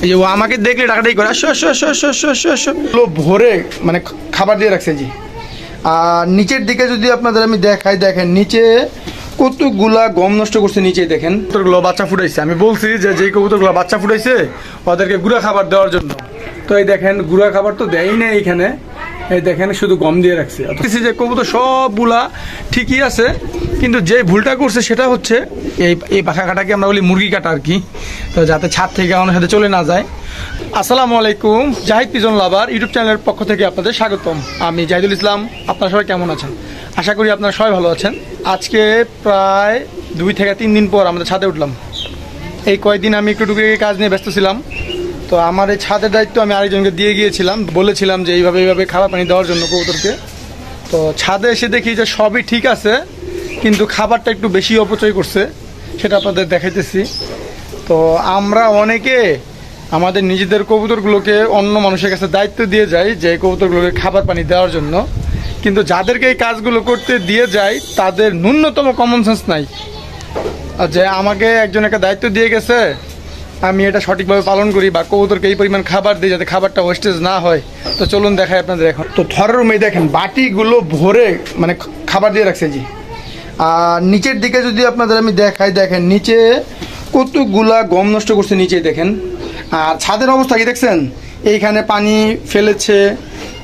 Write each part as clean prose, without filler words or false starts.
এই যে ও আমাকে দেখলে ডাকাটাই করে আসো আসো আসো আসো আসো আসো আসো ভরে মানে খাবার দিয়ে রাখছে জি। আর নিচের দিকে যদি আপনাদের আমি দেখাই, দেখেন নিচে কতগুলা গম নষ্ট করছে। নিচে দেখেন কবুতরগুলো বাচ্চা ফুটাইছে। আমি বলছি যে যেই কবুতরগুলো বাচ্চা ফুটাইছে ওদেরকে গুঁড়া খাবার দেওয়ার জন্য। তো এই দেখেন গুঁড়া খাবার তো দেয়ই না এইখানে, এই দেখেন শুধু গম দিয়ে রাখছে। অথচ যে কবুতর সবগুলা ঠিকই আছে, কিন্তু যে ভুলটা করছে সেটা হচ্ছে এই পাখা কাটাকে আমরা বলি মুরগি কাটা আর কি, তো যাতে ছাদ থেকে আমাদের সাথে চলে না যায়। আসসালামু আলাইকুম, জাহিদ পিজন লাভার ইউটিউব চ্যানেলের পক্ষ থেকে আপনাদের স্বাগতম। আমি জাহিদুল ইসলাম। আপনারা সবাই কেমন আছেন? আশা করি আপনারা সবাই ভালো আছেন। আজকে প্রায় 2 থেকে 3 দিন পর আমাদের ছাদে উঠলাম। এই কয়েকদিন আমি একটু টুকরি কাজ নিয়ে ব্যস্ত ছিলাম। তো আমার এই ছাদের দায়িত্ব আমি আরেকজনকে দিয়ে গিয়েছিলাম, বলেছিলাম যে এইভাবে খাবার পানি দেওয়ার জন্য কবুতরকে। তো ছাদে এসে দেখি যে সবই ঠিক আছে, কিন্তু খাবারটা একটু বেশি অপচয় করছে, সেটা আপনাদের দেখাইতেছি। তো আমরা অনেকে আমাদের নিজেদের কবুতরগুলোকে অন্য মানুষের কাছে দায়িত্ব দিয়ে যাই যে কবুতরগুলোকে খাবার পানি দেওয়ার জন্য, কিন্তু যাদেরকে এই কাজগুলো করতে দিয়ে যায় তাদের ন্যূনতম কমন সেন্স নাই যে আমাকে একজন একটা দায়িত্ব দিয়ে গেছে, আমি এটা সঠিকভাবে পালন করি বা কবুতরকে এই পরিমাণ খাবার দিই যাতে খাবারটা ওয়েস্টেজ না হয়। তো চলুন দেখাই আপনাদের। এখন তো থরের রুমে দেখেন বাটিগুলো ভরে মানে খাবার দিয়ে রাখছে জি। আর নিচের দিকে যদি আপনাদের আমি দেখাই, দেখেন নিচে কতগুলা গম নষ্ট করছে নিচে দেখেন। আর ছাদের অবস্থা কি দেখছেন? এইখানে পানি ফেলেছে,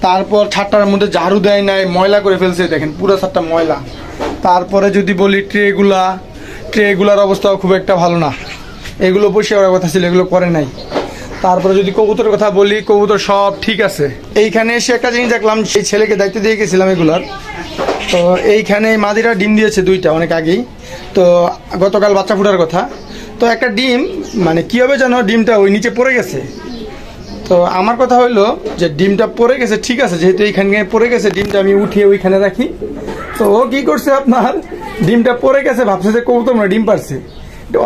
তারপর ছাদটার মধ্যে ঝাড়ু দেয় নাই, ময়লা করে ফেলছে দেখেন, পুরো ছাদটা ময়লা। তারপরে যদি বলি ট্রেগুলার অবস্থাও খুব একটা ভালো না, এগুলো পরিষ্কার করার কথা ছিল, এগুলো করে নাই। তারপরে যদি কবুতরের কথা বলি, কবুতর সব ঠিক আছে। এইখানে এসে একটা জিনিস দেখলাম, সেই ছেলেকে দায়িত্ব দিয়ে গেছিলাম এগুলার। তো এইখানে মাদিরা ডিম দিয়েছে 2টা অনেক আগেই, তো গতকাল বাচ্চা ফুটার কথা। তো একটা ডিম মানে কী হবে যেন ডিমটা ওই নিচে পড়ে গেছে। তো আমার কথা হইলো যে ডিমটা পড়ে গেছে ঠিক আছে, যেহেতু এইখানে পড়ে গেছে ডিমটা আমি উঠিয়ে ওইখানে রাখি। তো ও কী করছে আপনার, ডিমটা পড়ে গেছে ভাবছে যে কবুতর মানে ডিম পারছে,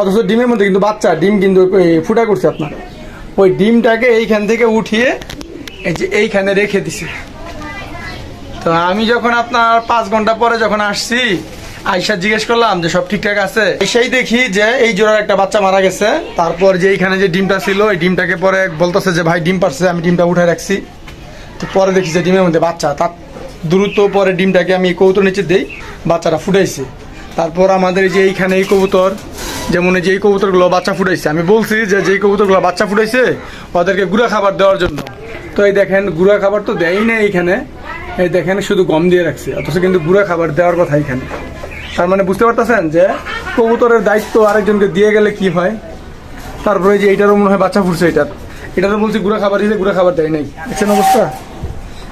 অথচ ডিমের মধ্যে কিন্তু বাচ্চা ডিম কিন্তু ফুটা করছে আপনার। ওই ডিমটাকে এইখান থেকে উঠিয়ে এই যে এইখানে রেখে দিছে। তো আমি যখন আপনার 5 ঘন্টা পরে যখন আসছি, আয়সা জিজ্ঞেস করলাম যে সব ঠিকঠাক আছে, সেই দেখি যে এই জোড়ার একটা বাচ্চা মারা গেছে। তারপর যে এইখানে যে ডিমটা ছিল ওই ডিমটাকে পরে বলতেছে যে ভাই ডিম পারছে, আমি ডিমটা উঠে রাখছি। তো পরে দেখি যে ডিমের মধ্যে বাচ্চা, তার দ্রুত পরে ডিমটাকে আমি কবুতর নিচে দিই, বাচ্চাটা ফুটাইছে। তারপর আমাদের যে এইখানে এই কবুতর, যেমন এই যে এই কবুতরগুলো বাচ্চা ফুটাইছে, আমি বলছি যে যেই কবুতরগুলো বাচ্চা ফুটাইছে ওদেরকে গুঁড়া খাবার দেওয়ার জন্য। তো এই দেখেন গুঁড়া খাবার তো দেয়ই না এইখানে, এই দেখেন শুধু গম দিয়ে রাখছে, অথচ কিন্তু গুঁড়া খাবার দেওয়ার কথা এইখানে। তার মানে বুঝতে পারতেছেন যে কবুতরের দায়িত্ব আরেকজনকে দিয়ে গেলে কি হয়। তারপরে যে এইটারও মনে হয় বাচ্চা ফুটছে, এটারও বলছি গুঁড়া খাবার দিলে, গুঁড়া খাবার দেয় নাই, দেখছেন অবস্থা।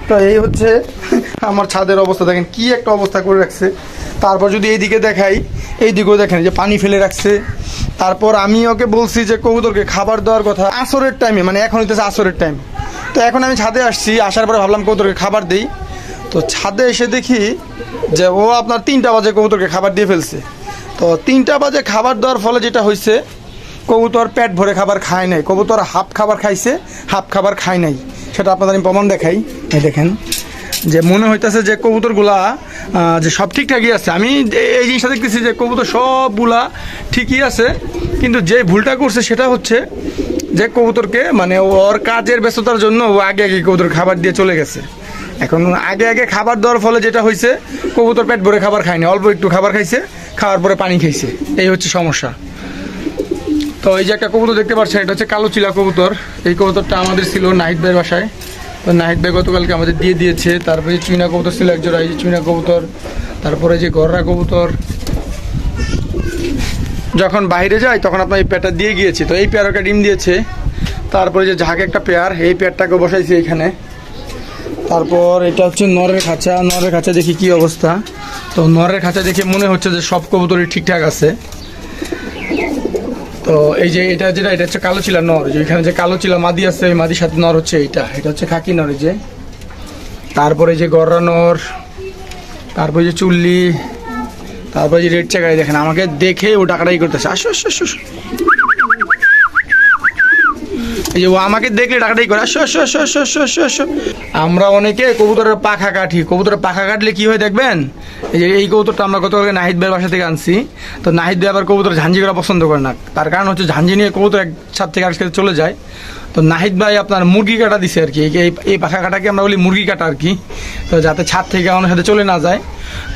তো এই হচ্ছে আমার ছাদের অবস্থা, দেখেন কি একটা অবস্থা করে রাখছে। তারপর যদি এইদিকে দেখাই, এইদিকেও দেখেন যে পানি ফেলে রাখছে। তারপর আমি ওকে বলছি যে কবুতরকে খাবার দেওয়ার কথা আসরের টাইমে, মানে এখন হইতেছে আসরের টাইম। তো এখন আমি ছাদে আসছি, আসার পরে ভাবলাম কবুতরকে খাবার দিই। তো ছাদে এসে দেখি যে ও আপনার 3টা বাজে কবুতরকে খাবার দিয়ে ফেলছে। তো 3টা বাজে খাবার দেওয়ার ফলে যেটা হয়েছে, কবুতর পেট ভরে খাবার খায় নাই, কবুতর হাফ খাবার খাইছে, হাফ খাবার খায় নাই। সেটা আপনাদের আমি প্রমাণ দেখাই। এই দেখেন যে মনে হইতেছে যে কবুতরগুলা যে সব ঠিকঠাকই আছে। আমি এই জিনিসটা দেখতেছি যে কবুতর সবগুলা ঠিকই আছে, কিন্তু যে ভুলটা করছে সেটা হচ্ছে যে কবুতরকে মানে ওর কাজের ব্যস্ততার জন্য ও আগে কবুতর খাবার দিয়ে চলে গেছে। এখন আগে খাবার দেওয়ার ফলে যেটা হয়েছে, কবুতর পেট ভরে খাবার খায়নি, অল্প একটু খাবার খাইছে, খাওয়ার পরে পানি খাইছে, এই হচ্ছে সমস্যা। তো এই যে একটা কবুতর দেখতে পাচ্ছেন, এটা হচ্ছে কালো চিলা কবুতর। এই কবুতরটা আমাদের ছিল নাহিদ ভাইয়ের বাসায়, তো নাহিদ ভাই গতকালকে আমাদের দিয়ে দিয়েছে। তারপরে চুইনা কবুতর ছিল এক জোড়া, এই যে চুইনা কবুতর। তারপরে যে গররা কবুতর যখন বাইরে যায় তখন আপনার এই পেয়ারটা দিয়ে গিয়েছি। তো এই পেয়ারটা ডিম দিয়েছে। তারপরে যে ঝাঁকে একটা পেয়ার, এই পেয়ারটাকে বসাইছি এখানে। তারপর এটা হচ্ছে নরের খাঁচা, নরের খাঁচা দেখি কি অবস্থা। তো নরের খাঁচা দেখে মনে হচ্ছে যে সব কবুতরই ঠিকঠাক আছে। তো এই যে এটা হচ্ছে কালো চিলা নর, যে এখানে যে কালো চিলা মাদি আছে, ওই মাদির সাথে নর হচ্ছে এটা হচ্ছে খাকি নর। এই যে তারপরে যে গররা নর, তারপরে যে চুল্লি, তারপরে যে রেড চাকাই দেখেন আমাকে দেখে ও ডাকাডাকি করতেছে, আসো আসো আসো। এই যে ও আমাকে দেখলে ডাকাটাই করে আসো আসো আসো আসো আসো আসো আসো। আমরা অনেকে কবুতরের পাখা কাটি, কবুতরের পাখা কাটলে কি হয় দেখবেন, এই যে এই কবুতরটা আমরা গতকালকে নাহিদ ভাইয়ের বাসা থেকে আনছি। তো নাহিদ ভাই আবার কবুতর ঝাঞ্জি করা পছন্দ করে না, তার কারণ হচ্ছে ঝাঞ্জি নিয়ে কবুতর এক ছাদ থেকে আরেক চলে যায়। তো নাহিদ ভাই আপনার মুরগি কাটা দিছে আর কি, এই পাখা কাটাকে আমরা বলি মুরগি কাটা আর কি, তো যাতে ছাদ থেকে আমাদের সাথে চলে না যায়।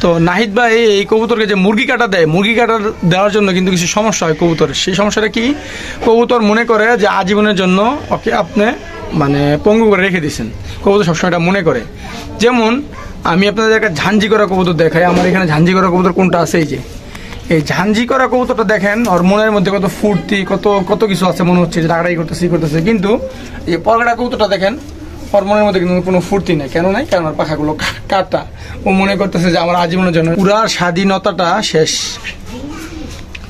তো নাহিদ ভাই এই কবুতরকে যে মুরগি কাটা দেয়, মুরগি কাটা দেওয়ার জন্য কিন্তু কিছু সমস্যা হয় কবুতরের। সেই সমস্যাটা কি, কবুতর মনে করে যে আজীবনের জন্য ওকে আপনি মানে পঙ্গু করে রেখে দিয়েছেন, কবুতর সবসময় এটা মনে করে। যেমন আমি আপনাদের একটা ঝাঞ্জি করা কবুতর দেখাই, আমার এখানে ঝাঞ্জি করা কবুতর কোনটা আছে, এই যে এই ঝাঞ্জি করা কবুতরটা দেখেন, ওর মনের মধ্যে কত ফুর্তি, কত কত কিছু আছে, মনে হচ্ছে যে ডাকাডাকি করতেছে। কিন্তু এই পরগাটা কবুতরটা দেখেন, ওর মনের মধ্যে কিন্তু কোনো ফুর্তি নেই। কেন নাই? কারণ ওর পাখাগুলো কাটা। ও মনে করতেছে যে আমার আজীবনের জন্য পুরা স্বাধীনতাটা শেষ।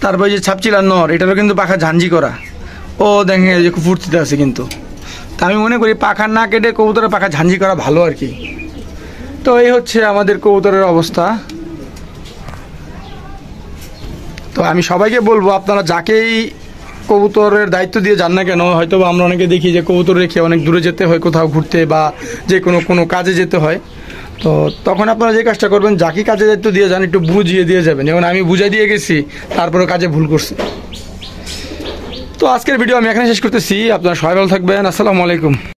তারপরে যে ছাপচিলার নর, এটারও কিন্তু পাখা ঝাঞ্জি করা, ও দেখেন যে খুব ফুর্তিতে আছে। কিন্তু তা আমি মনে করি পাখা না কেটে কবুতরের পাখা ঝাঞ্জি করা ভালো আর কি। তো এই হচ্ছে আমাদের কবুতরের অবস্থা। তো আমি সবাইকে বলবো, আপনারা যাকেই কবুতরের দায়িত্ব দিয়ে যান না কেন, হয়তো আমরা অনেকে দেখি যে কবুতর রেখে অনেক দূরে যেতে হয় কোথাও ঘুরতে বা যে কোনো কাজে যেতে হয়। তো তখন আপনারা যে কাজটা করবেন, যাকে কাজে দায়িত্ব দিয়ে যান একটু বুঝিয়ে দিয়ে যাবেন। যেমন আমি বুঝিয়ে দিয়ে গেছি, তারপরে কাজে ভুল করছি। তো আজকের ভিডিও আমি এখানে শেষ করতেছি। আপনারা সবাই ভালো থাকবেন। আসসালামু আলাইকুম।